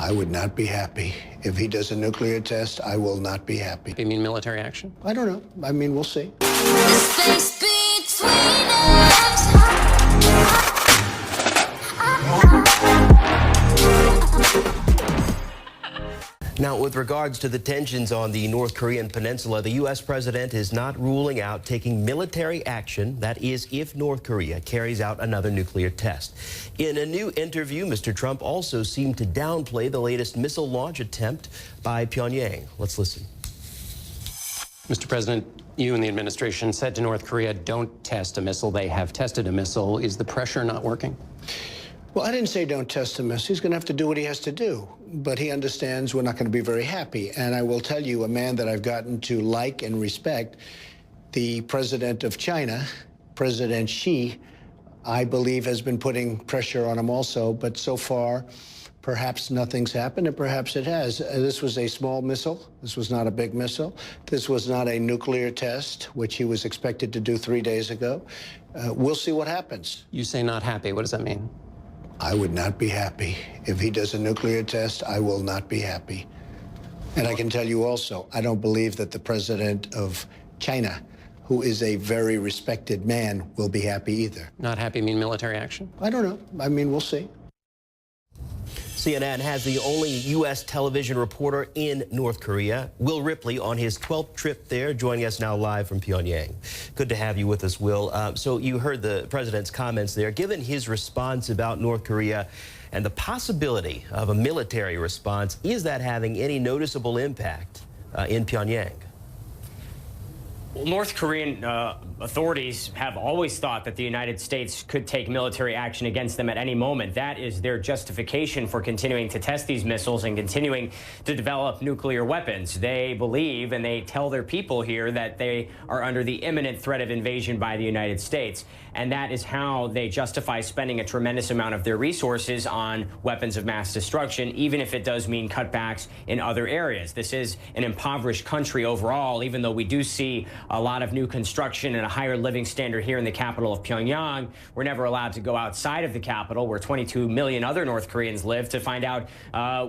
I would not be happy. If he does a nuclear test, I will not be happy. You mean military action? I don't know. I mean, we'll see. The space between us. Now, with regards to the tensions on the North Korean peninsula, the U.S. president is not ruling out taking military action. That is, if North Korea carries out another nuclear test. In a new interview, Mr. Trump also seemed to downplay the latest missile launch attempt by Pyongyang. Let's listen. Mr. President, you and the administration said to North Korea, don't test a missile. They have tested a missile. Is the pressure not working? Well, I didn't say don't test a missile. He's going to have to do what he has to do. But he understands we're not going to be very happy. And I will tell you, a man that I've gotten to like and respect, the president of China, President Xi, I believe has been putting pressure on him also. But so far, perhaps nothing's happened, and perhaps it has. This was a small missile. This was not a big missile. This was not a nuclear test, which he was expected to do 3 days ago. We'll see what happens. You say not happy. What does that mean? I would not be happy. If he does a nuclear test, I will not be happy. And I can tell you also, I don't believe that the president of China, who is a very respected man, will be happy either. Not happy mean military action? I don't know. I mean, we'll see. CNN has the only U.S. television reporter in North Korea, Will Ripley, on his 12th trip there, joining us now live from Pyongyang. Good to have you with us, Will. So you heard the president's comments there. Given his response about North Korea and the possibility of a military response, is that having any noticeable impact in Pyongyang? Well, North Korean authorities have always thought that the United States could take military action against them at any moment. That is their justification for continuing to test these missiles and continuing to develop nuclear weapons. They believe, and they tell their people here, that they are under the imminent threat of invasion by the United States. And that is how they justify spending a tremendous amount of their resources on weapons of mass destruction, even if it does mean cutbacks in other areas. This is an impoverished country overall, even though we do see a lot of new construction and a higher living standard here in the capital of Pyongyang. We're never allowed to go outside of the capital, where 22 million other North Koreans live, to find out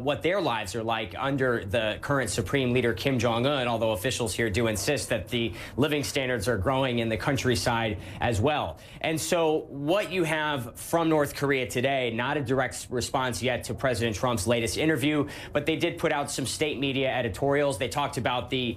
what their lives are like under the current supreme leader Kim Jong-un, although officials here do insist that the living standards are growing in the countryside as well. And so what you have from North Korea today, not a direct response yet to President Trump's latest interview, but they did put out some state media editorials. They talked about the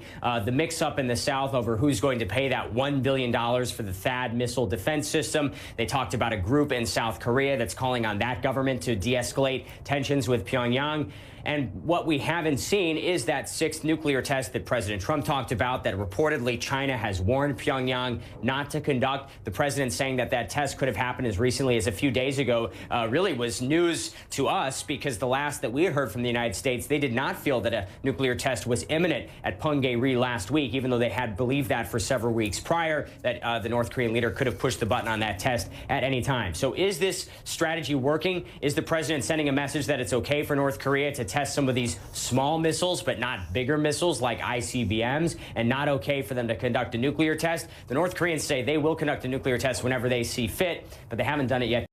mix-up in the South over who's going to pay that $1 billion for the THAAD missile defense system. They talked about a group in South Korea that's calling on that government to de-escalate tensions with Pyongyang. And what we haven't seen is that sixth nuclear test that President Trump talked about, that reportedly China has warned Pyongyang not to conduct. The president saying that that test could have happened as recently as a few days ago really was news to us, because the last that we had heard from the United States, they did not feel that a nuclear test was imminent at Punggye-ri last week, even though they had believed that for several weeks prior, that the North Korean leader could have pushed the button on that test at any time. So is this strategy working? Is the president sending a message that it's okay for North Korea to test some of these small missiles, but not bigger missiles like ICBMs, and not okay for them to conduct a nuclear test? The North Koreans say they will conduct a nuclear test whenever they see fit, but they haven't done it yet